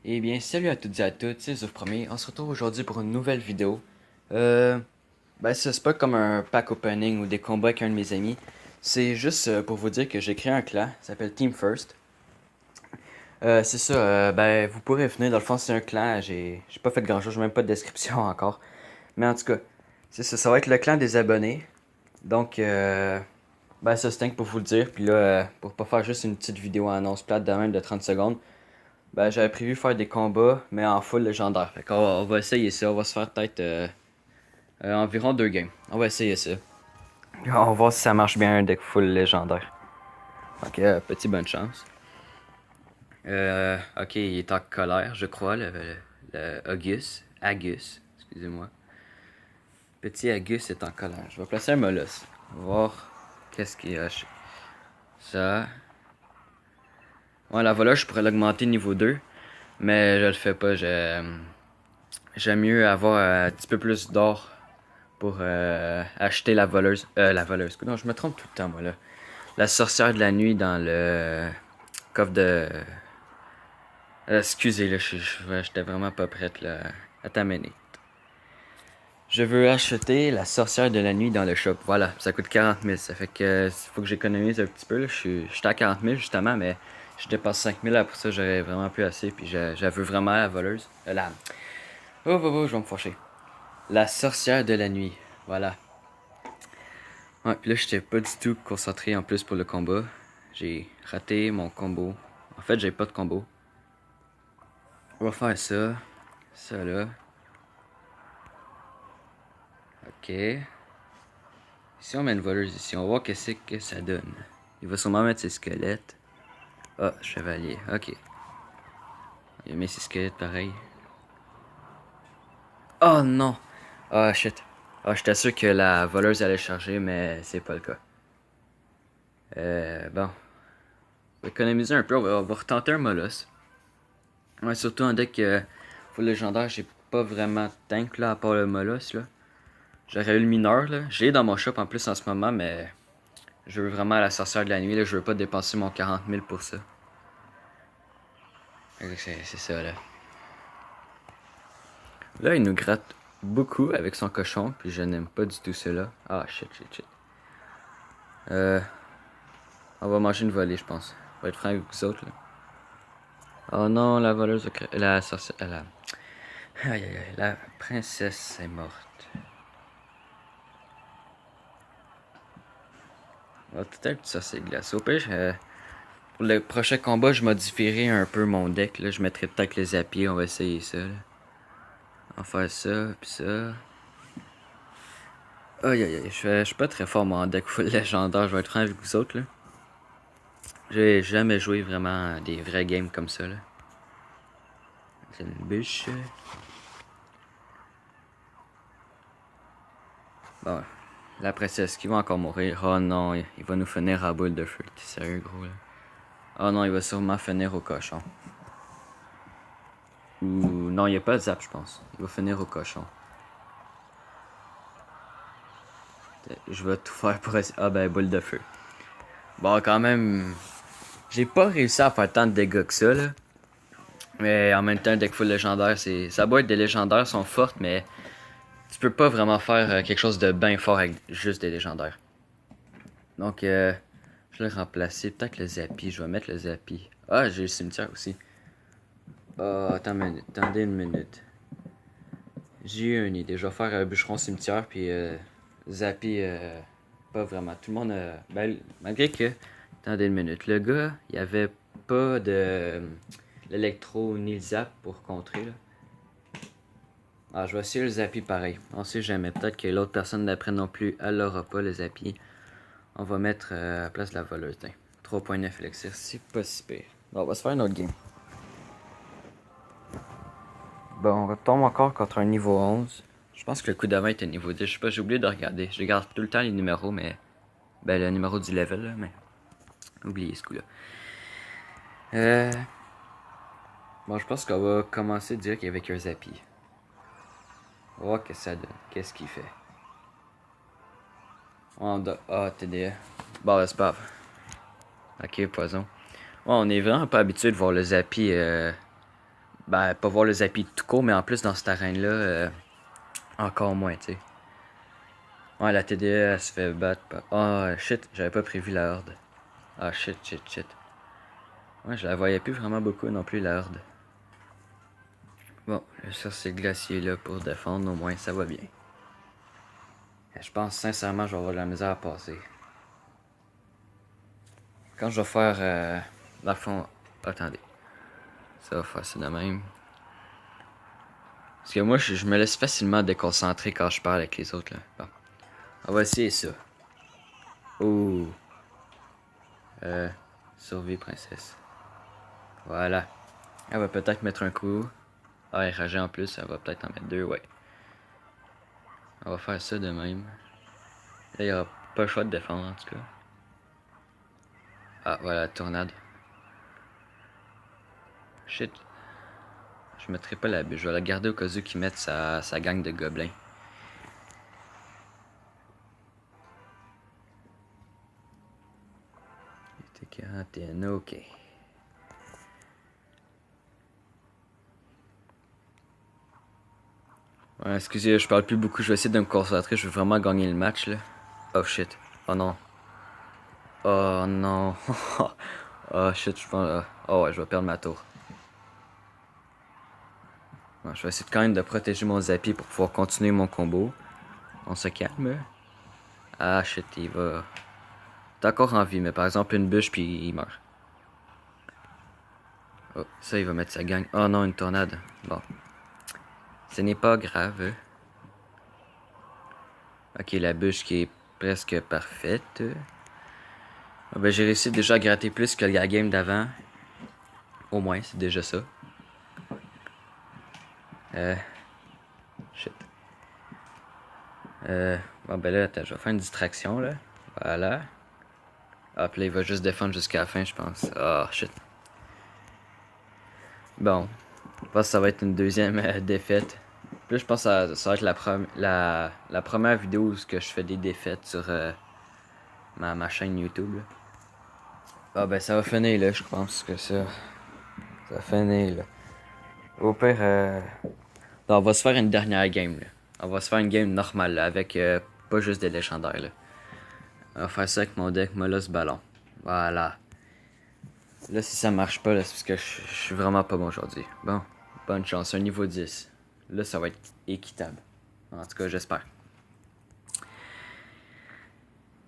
Eh bien, salut à toutes et à tous, c'est Zouf Premier. On se retrouve aujourd'hui pour une nouvelle vidéo. Euh, ça c'est pas comme un pack opening ou des combats avec un de mes amis. C'est juste pour vous dire que j'ai créé un clan, ça s'appelle Team First. C'est ça, vous pourrez venir, dans le fond c'est un clan, j'ai pas fait grand chose, j'ai même pas de description encore. Mais en tout cas, c'est ça, ça va être le clan des abonnés. Donc, ça c'est pour vous le dire. Puis là, pour pas faire juste une petite vidéo annonce plate de même de 30 secondes. J'avais prévu faire des combats, mais en full légendaire. Fait qu'on on va essayer ça. On va se faire peut-être environ 2 games. On va essayer ça. On va voir si ça marche bien un deck full légendaire. Ok, petit bonne chance. Ok, il est en colère, je crois, le Agus. Agus, excusez-moi. Petit Agus est en colère. Je vais placer un Molosse. On va voir qu'est-ce qu'il y a. Ça. Ouais, la volage, je pourrais l'augmenter niveau 2. Mais je le fais pas. J'aime mieux avoir un petit peu plus d'or pour acheter la voleuse. La voleuse. Non, je me trompe tout le temps, moi, là. La sorcière de la nuit dans le coffre de. Excusez, là, j'étais vraiment pas prête, là, à t'amener. Je veux acheter la sorcière de la nuit dans le shop. Voilà, ça coûte 40 000. Ça fait que faut que j'économise un petit peu, là. J'étais à 40 000, justement, mais je dépasse 5 000. Après ça, j'aurais vraiment plus assez. Puis je veux vraiment la voleuse. Oh, je vais me fâcher. La sorcière de la nuit. Voilà. Ouais, puis là, j'étais pas du tout concentré en plus pour le combat. J'ai raté mon combo. En fait, j'ai pas de combo. On va faire ça. Ça là. Ok. Si on met une voleuse ici, on va voir qu'est-ce que ça donne. Il va sûrement mettre ses squelettes. Ah, chevalier. Ok. Il met ses squelettes pareil. Oh non! Ah, shit. Ah, j'étais sûr que la voleuse allait charger, mais c'est pas le cas. Bon. On va économiser un peu. On va retenter un molosse. Ouais, surtout un deck full légendaire, j'ai pas vraiment de tank là, à part le molosse là. J'aurais eu le mineur là. J'ai dans mon shop en plus en ce moment, mais je veux vraiment la sorcière de la nuit là. Je veux pas dépenser mon 40 000 pour ça. C'est ça là. Là, il nous gratte beaucoup avec son cochon, puis je n'aime pas du tout cela. Ah, shit. Euh, on va manger une volée, je pense. On va être franc avec vous autres là. Oh non, la voleuse, la sorcière, aïe, la princesse est morte. On va peut-être ça c'est glace. Au pire, pour le prochain combat, je modifierai un peu mon deck. Là. Je mettrai peut-être les zapiers. On va essayer ça. Là. On va faire ça, puis ça. Aïe. Je suis pas très fort mon deck full légendaire. Je vais être franc avec vous autres. Là. J'ai jamais joué vraiment à des vrais games comme ça. Là. C'est une bûche. Bon, la princesse qui va encore mourir. Oh non, il va nous finir à boule de feu. T'es sérieux, gros, là? Oh non, il va sûrement finir au cochon. Ou non, il n'y a pas de zap, je pense. Il va finir au cochon. Je vais tout faire pour essayer. Ah ben, boule de feu. Bon, quand même, j'ai pas réussi à faire tant de dégâts que ça, là. Mais en même temps, deck full légendaire, c'est. Ça doit être des légendaires sont fortes, mais tu peux pas vraiment faire quelque chose de bien fort avec juste des légendaires. Donc, je vais le remplacer. Peut-être le Zappy. Je vais mettre le Zappy. Ah, j'ai le cimetière aussi. Oh, attendez une minute. J'ai eu une idée. Je vais faire bûcheron cimetière, puis Zappy, pas vraiment. Tout le monde. Malgré que. Attendez une minute. Le gars, il y avait pas de l'électro ni le zap pour contrer. Là. Ah, je vais essayer le Zappy pareil. On sait jamais. Peut-être que l'autre personne d'après non plus, elle l'aura pas le Zappy. On va mettre à la place de la voleuse. 3.9 élixir, c'est pas si pire. Bon, on va se faire une autre game. Bon, on retombe encore contre un niveau 11. Je pense que le coup d'avant était niveau 10. Je sais pas, j'ai oublié de regarder. Je regarde tout le temps les numéros, mais. Ben, le numéro du level, là, mais. Oubliez ce coup-là. Bon, je pense qu'on va commencer direct avec un Zappy. On va voir ce que ça donne. Qu'est-ce qu'il fait. Ah, TDA. Bon, c'est pas grave. Ok, poison. Ouais, on est vraiment pas habitué de voir le Zappy Ben, pas voir le Zappy tout court, mais en plus dans cette arène-là, encore moins, tu sais. Ouais, la TDE, elle se fait battre par... Oh, shit, j'avais pas prévu la horde. Ah, shit. Ouais, je la voyais plus vraiment beaucoup non plus, la horde. Bon, ça c'est le glacier là pour défendre, au moins ça va bien. Je pense sincèrement que je vais avoir de la misère à passer. Quand je vais faire, dans le fond... Attendez. Ça va faire ça de même. Parce que moi, je me laisse facilement déconcentrer quand je parle avec les autres, là. Bon. On va essayer ça. Oh. Survie, princesse. Voilà. Elle va peut-être mettre un coup. Ah, elle est ragée en plus, elle va peut-être en mettre deux, ouais. On va faire ça de même. Là, il n'y aura pas le choix de défendre, en tout cas. Ah, voilà, tornade. Shit. Je mettrai pas la bûche. Je vais la garder au cas où qu'ils mettent sa gang de gobelins. Il était 41, ok. Ouais, excusez, je parle plus beaucoup. Je vais essayer de me concentrer. Je veux vraiment gagner le match, là. Oh shit. Oh non. Oh non. Oh shit, je pense. Oh ouais, je vais perdre ma tour. Bon, je vais essayer quand même de protéger mon Zappy pour pouvoir continuer mon combo. On se calme. Ah shit, il va. T'es encore en vie, mais par exemple une bûche puis il meurt. Oh, ça il va mettre sa gang. Oh non, une tornade. Bon. Ce n'est pas grave. Ok, la bûche qui est presque parfaite. Ah ben, j'ai réussi déjà à gratter plus que la game d'avant. Au moins, c'est déjà ça. Shit. Bon ben là, attends, je vais faire une distraction là. Voilà. Ah, puis là, il va juste défendre jusqu'à la fin, je pense. Ah, shit. Bon. Je pense que ça va être une deuxième défaite. Puis là, je pense que ça va être la première vidéo où je fais des défaites sur ma chaîne YouTube. Là. Ah ben, ça va finir là, je pense que ça. Ça va finir là. Au pire, on va se faire une dernière game là. On va se faire une game normale là, avec pas juste des légendaires là. On va faire ça avec mon deck Molosse Ballon. Voilà. Là, si ça marche pas, là, c'est parce que je suis vraiment pas bon aujourd'hui. Bon, bonne chance, un niveau 10. Là, ça va être équitable. En tout cas, j'espère.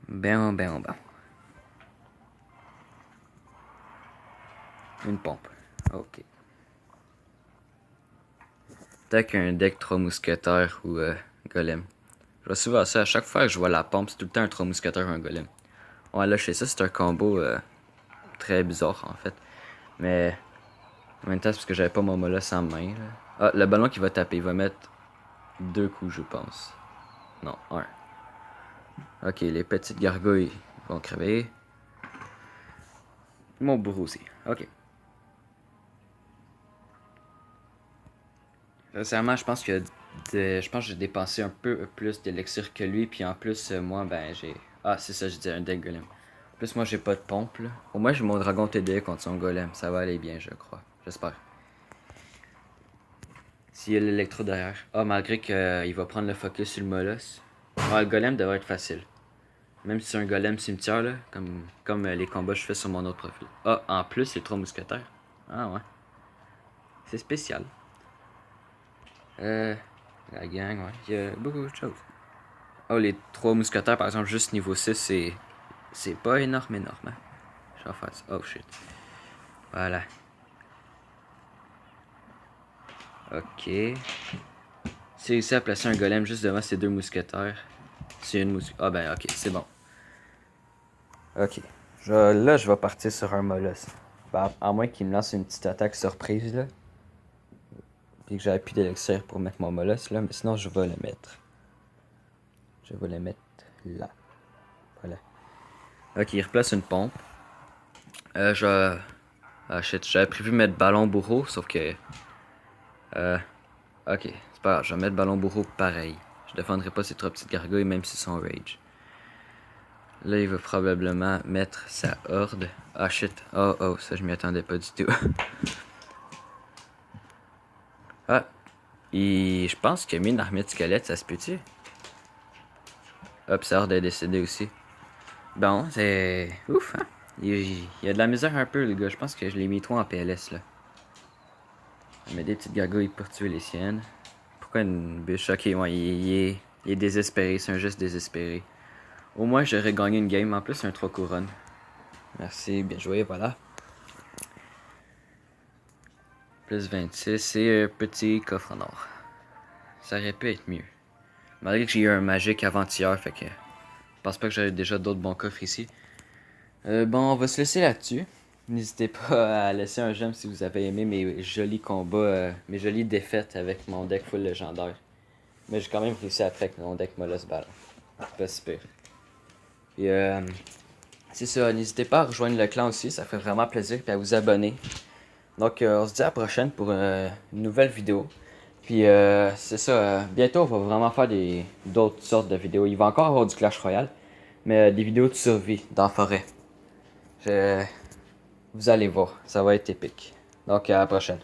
Ben. Une pompe. Ok. Peut-être qu'un deck 3 mousquetaires ou golem. Je vois souvent ça. À chaque fois que je vois la pompe, c'est tout le temps un 3 mousquetaires ou un golem. Ouais, là, je sais ça, c'est un combo très bizarre en fait. Mais en même temps, c'est parce que j'avais pas mon molosse en main. Là. Ah, le ballon qui va taper, il va mettre deux coups, je pense. Non, un. Ok, les petites gargouilles vont crever. Mon bourreau aussi. Ok. Sincèrement, je pense que j'ai dépensé un peu plus d'élixir que lui, puis en plus, moi, ben, j'ai... Ah, c'est ça, je disais, un deck golem. En plus, moi, j'ai pas de pompe, là. Au moins, j'ai mon dragon TD contre son golem. Ça va aller bien, je crois. J'espère. S'il y a l'électro derrière. Ah, malgré qu'il va prendre le focus sur le molosse. Ah, le golem devrait être facile. Même si c'est un golem cimetière, là, comme les combats que je fais sur mon autre profil. Ah, en plus, c'est 3 mousquetaires. Ah, ouais. C'est spécial. La gang, ouais. Il y a beaucoup de choses. Oh, les 3 mousquetaires, par exemple, juste niveau 6, c'est pas énorme. Hein. Je vais faire ça. Oh, shit. Voilà. Ok. C'est réussi à placer un golem juste devant ces deux mousquetaires. C'est une mousquetaire. Ah ben, ok, c'est bon. Ok. Là, je vais partir sur un molosse. Ben, à moins qu'il me lance une petite attaque surprise, là. Puis que j'avais plus d'élixir pour mettre mon molosse, là. Mais sinon, je vais le mettre. Je vais le mettre là. Voilà. Ok, il replace une pompe. Je... Ah shit, j'avais prévu mettre ballon bourreau, sauf que... Ok, c'est pas grave, je vais mettre ballon bourreau pareil. Je défendrai pas ces trois petites gargouilles, même s'ils sont rage. Là, il va probablement mettre sa horde. Ah shit, oh, ça je m'y attendais pas du tout. Ah, je pense qu'il a mis une armée de squelettes, ça se peut-tu? Hop, ça a l'air de décéder aussi. Bon, c'est... Ouf, hein? Il a de la misère un peu, le gars. Je pense que je l'ai mis trop en PLS, là. Il met des petites gargouilles pour tuer les siennes. Pourquoi une bûche? Ok, ouais, il est désespéré. C'est un geste désespéré. Au moins, j'aurais gagné une game. En plus, un 3 couronnes. Merci, bien joué, voilà. Plus 26 et un petit coffre en or. Ça aurait pu être mieux. Malgré que j'ai eu un magique avant-hier, fait que... Je pense pas que j'aurais déjà d'autres bons coffres ici. Bon, on va se laisser là-dessus. N'hésitez pas à laisser un j'aime si vous avez aimé mes jolis combats, mes jolies défaites avec mon deck full légendaire. Mais j'ai quand même réussi après avec mon deck Molos Ball. Pas si pire. Et c'est ça, n'hésitez pas à rejoindre le clan aussi, ça fait vraiment plaisir, puis à vous abonner. Donc on se dit à la prochaine pour une nouvelle vidéo. Puis c'est ça, bientôt on va vraiment faire d'autres sortes de vidéos. Il va encore avoir du Clash Royale, mais des vidéos de survie dans la forêt. Vous allez voir, ça va être épique. Donc à la prochaine.